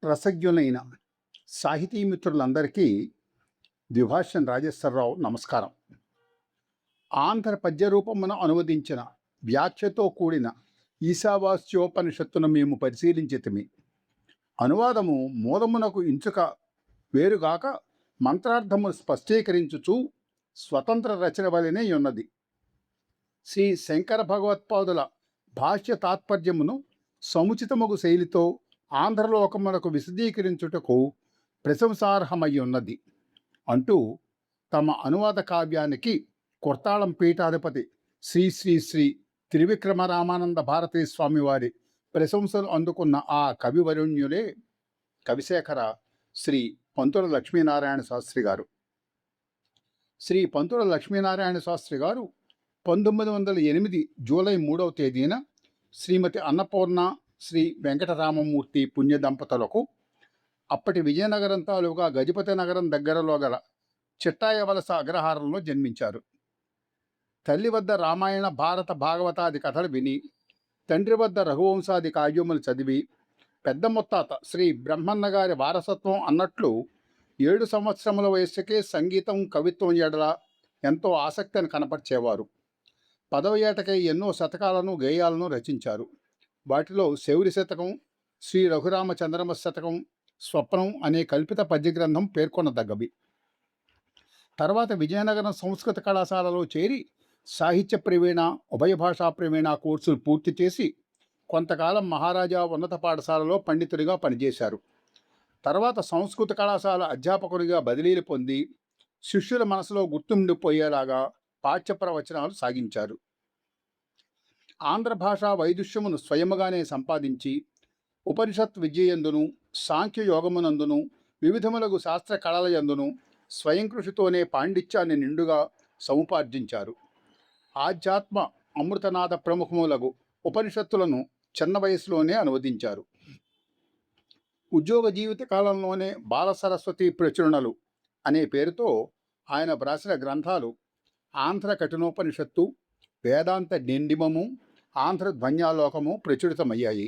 రసజ్ఞులైన సాహితీ మిత్రులందరికీ ద్విభాష్యం రాజేశ్వరరావు నమస్కారం. ఆంధ్ర పద్య రూపమున అనువదించిన వ్యాఖ్యతో కూడిన ఈశావాస్యోపనిషత్తును మేము పరిశీలించితిమి. అనువాదము మూలమునకు ఇంచుక వేరుగాక మంత్రార్థము స్పష్టీకరించుచు స్వతంత్ర రచన వలనే ఉన్నది. శ్రీ శంకర భగవత్పాదుల భాష్య తాత్పర్యమును సముచితముగు శైలితో ఆంధ్రలోకమునకు విశదీకరించుటకు ప్రశంసార్హమై ఉన్నది అంటూ తమ అనువాద కావ్యానికి కొర్తాళం పీఠాధిపతి శ్రీ శ్రీ శ్రీ త్రివిక్రమరామానంద భారతీ స్వామివారి ప్రశంసలు అందుకున్న ఆ కవివరుణ్యులే కవిశేఖర శ్రీ పంతుల లక్ష్మీనారాయణ శాస్త్రి గారు. శ్రీ పంతుల లక్ష్మీనారాయణ శాస్త్రి గారు 1908 జూలై 3వ తేదీన శ్రీమతి అన్నపూర్ణ శ్రీ వెంకటరామమూర్తి పుణ్య దంపతులకు అప్పటి విజయనగరం తాలూకా గజపతి నగరం దగ్గరలో గల చిట్టాయవలస అగ్రహారంలో జన్మించారు. తల్లి వద్ద రామాయణ భారత భాగవతాది కథలు విని, తండ్రి వద్ద రఘువంశాది కావ్యములు చదివి, పెద్ద ముత్తాత శ్రీ బ్రహ్మన్న గారి వారసత్వం అన్నట్లు 7 సంవత్సరముల వయస్సుకే సంగీతం కవిత్వం ఎడల ఎంతో ఆసక్తిని కనపరిచేవారు. 10వ ఏటకై ఎన్నో శతకాలను గేయాలను రచించారు. వాటిలో శౌరి శతకం, శ్రీ రఘురామచంద్రమ శతకం, స్వప్నం అనే కల్పిత పద్య గ్రంథం పేర్కొనదగ్గవి. తర్వాత విజయనగరం సంస్కృత కళాశాలలో చేరి సాహిత్య ప్రవీణ, ఉభయ భాషా ప్రవీణ కోర్సులు పూర్తి చేసి కొంతకాలం మహారాజా ఉన్నత పాఠశాలలో పండితుడిగా పనిచేశారు. తర్వాత సంస్కృత కళాశాల అధ్యాపకుడిగా బదిలీలు పొంది శిష్యుల మనసులో గుర్తుండిపోయేలాగా పాఠ్య ప్రవచనాలు సాగించారు. ఆంధ్ర భాషా వైదుష్యమును స్వయముగానే సంపాదించి ఉపనిషత్ విద్యయందును, సాంఖ్యయోగమునందును, వివిధములగు శాస్త్ర కళలయందును స్వయం కృషితోనే పాండిత్యాన్ని నిండుగా సముపార్జించారు. ఆధ్యాత్మ అమృతనాథ ప్రముఖములగు ఉపనిషత్తులను చిన్న వయసులోనే అనువదించారు. ఉద్యోగ జీవిత కాలంలోనే బాల సరస్వతి ప్రచురణలు అనే పేరుతో ఆయన వ్రాసిన గ్రంథాలు ఆంధ్ర కఠినోపనిషత్తు, వేదాంత నిండిమము, ఆంధ్ర ధ్వన్యాలోకము ప్రచురితమయ్యాయి.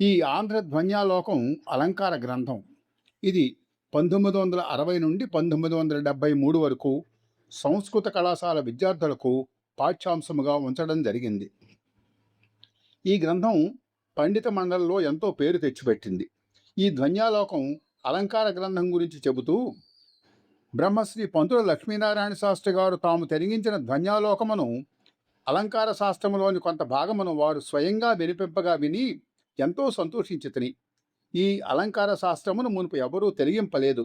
ఈ ఆంధ్ర ధ్వన్యాలోకం అలంకార గ్రంథం. ఇది 1960 నుండి 1973 వరకు సంస్కృత కళాశాల విద్యార్థులకు పాఠ్యాంశముగా ఉంచడం జరిగింది. ఈ గ్రంథం పండిత మండలిలో ఎంతో పేరు తెచ్చిపెట్టింది. ఈ ధ్వన్యాలోకం అలంకార గ్రంథం గురించి చెబుతూ, బ్రహ్మశ్రీ పంతుల లక్ష్మీనారాయణ శాస్త్రి గారు తాము తెరిగించిన ధ్వన్యాలోకమును అలంకార శాస్త్రములోని కొంత భాగమును వారు స్వయంగా వినిపింపగా విని ఎంతో సంతోషించితిని. ఈ అలంకార శాస్త్రమును మునుపు ఎవరూ తెలియింపలేదు.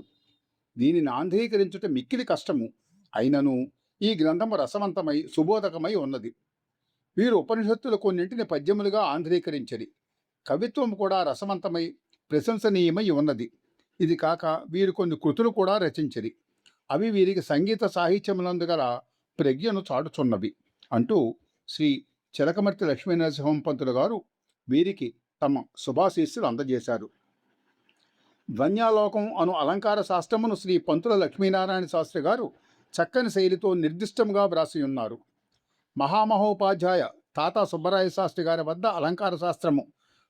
దీనిని ఆంధ్రీకరించుట మిక్కిలి కష్టము. అయినను ఈ గ్రంథము రసవంతమై సుబోధకమై ఉన్నది. వీరు ఉపనిషత్తులు కొన్నింటిని పద్యములుగా ఆంధ్రీకరించరి. కవిత్వం కూడా రసవంతమై ప్రశంసనీయమై ఉన్నది. ఇది కాక వీరు కొన్ని కృతులు కూడా రచించరి. అవి వీరికి సంగీత సాహిత్యములందు గల ప్రజ్ఞను చాటుచున్నవి అంటూ శ్రీ చిలకమర్తి లక్ష్మీనరసింహం పంతులు గారు వీరికి తమ శుభాశీస్సులు అందజేశారు. ధ్వన్యాలోకం అను అలంకార శాస్త్రమును శ్రీ పంతుల లక్ష్మీనారాయణ శాస్త్రి గారు చక్కని శైలితో నిర్దిష్టంగా వ్రాసి ఉన్నారు. మహామహోపాధ్యాయ తాతా సుబ్బరాయ శాస్త్రి గారి వద్ద అలంకార శాస్త్రము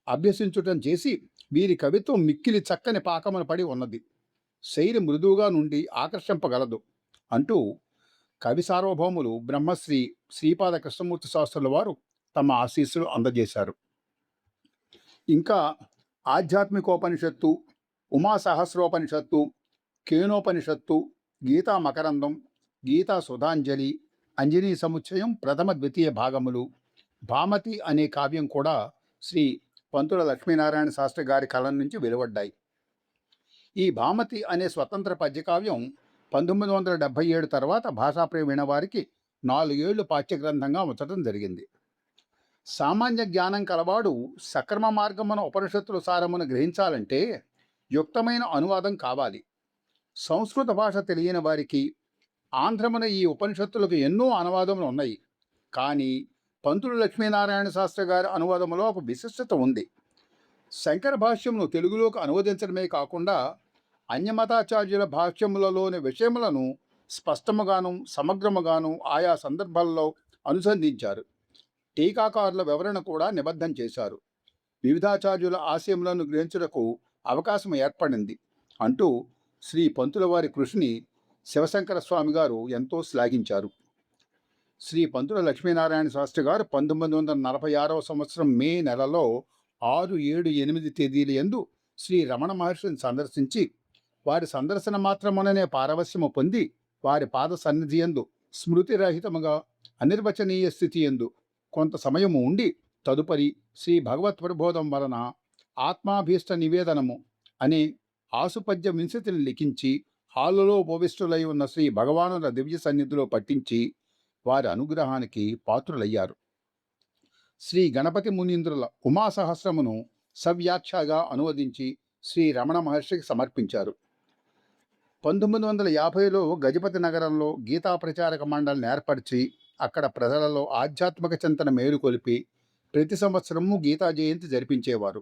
అభ్యసించుటం చేసి వీరి కవిత్వం మిక్కిలి చక్కని పాకమున పడి ఉన్నది. శైలి మృదువుగా నుండి ఆకర్షింపగలదు అంటూ కవి సార్వభౌములు బ్రహ్మశ్రీ శ్రీపాద కృష్ణమూర్తి శాస్త్రుల వారు తమ ఆశీస్సులు అందజేశారు. ఇంకా ఆధ్యాత్మికోపనిషత్తు, ఉమా సహస్రోపనిషత్తు, కేనోపనిషత్తు, గీతా మకరందం, గీతా సుధాంజలి, అంజనీ సముచ్చయం ప్రథమ ద్వితీయ భాగములు, భామతి అనే కావ్యం కూడా శ్రీ పంతుల లక్ష్మీనారాయణ శాస్త్రి గారి కలం నుంచి వెలువడ్డాయి. ఈ భామతి అనే స్వతంత్ర పద్యకావ్యం 1977 తర్వాత భాషాప్రవీణ వారికి 4 ఏళ్లు పాఠ్యగ్రంథంగా ఉంచడం జరిగింది. సామాన్య జ్ఞానం కలవాడు సక్రమ మార్గమున ఉపనిషత్తుల సారమును గ్రహించాలంటే యుక్తమైన అనువాదం కావాలి. సంస్కృత భాష తెలియని వారికి ఆంధ్రమున ఈ ఉపనిషత్తులకు ఎన్నో అనువాదములు ఉన్నాయి. కానీ పంతులు లక్ష్మీనారాయణ శాస్త్రి గారి అనువాదములో ఒక విశిష్టత ఉంది. శంకర భాష్యమును తెలుగులోకి అనువదించడమే కాకుండా అన్యమతాచార్యుల భాష్యములలోని విషయములను స్పష్టముగాను సమగ్రముగాను ఆయా సందర్భాల్లో అనుసంధించారు. టీకాకారుల వివరణ కూడా నిబద్ధం చేశారు. వివిధాచార్యుల ఆశయములను గ్రహించుటకు అవకాశం ఏర్పడింది అంటూ శ్రీ పంతుల వారి కృషిని శివశంకర స్వామి గారు ఎంతో శ్లాఘించారు. శ్రీ పంతుల లక్ష్మీనారాయణ శాస్త్రి గారు 1946వ సంవత్సరం మే నెలలో 6, 7, 8 తేదీల యందు శ్రీ రమణ మహర్షిని సందర్శించి వారి సందర్శన మాత్రముననే పారవశ్యము పొంది వారి పాద సన్నిధి యందు స్మృతిరహితముగా అనిర్వచనీయ స్థితి యందు కొంత సమయము ఉండి తదుపరి శ్రీ భగవత్ ప్రబోధం వలన ఆత్మాభీష్ట నివేదనము అనే ఆసుపద్య వింశతిని లిఖించి హాలులో ఉపవిష్టులై ఉన్న శ్రీ భగవానుల దివ్య సన్నిధిలో పట్టించి వారి అనుగ్రహానికి పాత్రులయ్యారు. శ్రీ గణపతి మునీంద్రుల ఉమాసహస్రమును సవ్యాఖ్యగా అనువదించి శ్రీ రమణ మహర్షికి సమర్పించారు. 1950లో గజపతి నగరంలో గీతా ప్రచారక మండలిని ఏర్పరిచి అక్కడ ప్రజలలో ఆధ్యాత్మిక చింతన మేలుకొలిపి ప్రతి సంవత్సరము గీతా జయంతి జరిపించేవారు.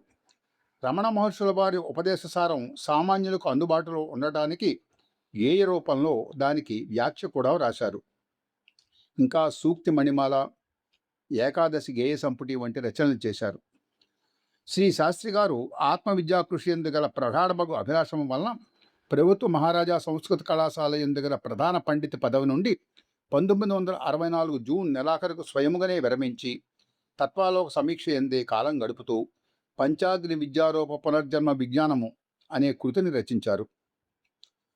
రమణ మహర్షుల వారి ఉపదేశసారం సామాన్యులకు అందుబాటులో ఉండటానికి గేయ రూపంలో దానికి వ్యాఖ్య కూడా రాశారు. ఇంకా సూక్తి మణిమాల, ఏకాదశి గేయ సంపుటి వంటి రచనలు చేశారు. శ్రీ శాస్త్రి గారు ఆత్మవిద్యా కృషి ఎందు గల ప్రగాఢమగు అభిలాషం వలన ప్రభుత్వ మహారాజా సంస్కృత కళాశాల ఎందు గల ప్రధాన పండిత పదవి నుండి 1964 జూన్ నెలాఖరుకు స్వయముగానే విరమించి తత్వాలోక సమీక్ష ఎందే కాలం గడుపుతూ పంచాగ్ని విద్యారూప పునర్జన్మ విజ్ఞానము అనే కృతిని రచించారు.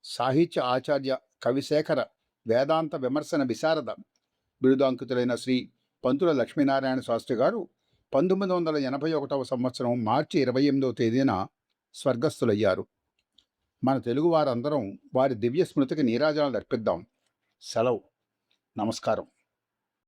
సాహిత్య ఆచార్య, కవిశేఖర, వేదాంత విమర్శన విశారద బిరుదాంకితులైన శ్రీ పంతుల లక్ష్మీనారాయణ శాస్త్రి గారు 1981వ సంవత్సరం మార్చి 28వ తేదీన స్వర్గస్థులయ్యారు. మన తెలుగు వారందరం వారి దివ్య స్మృతికి నీరాజనాలు అర్పిద్దాం. సెలవు. నమస్కారం.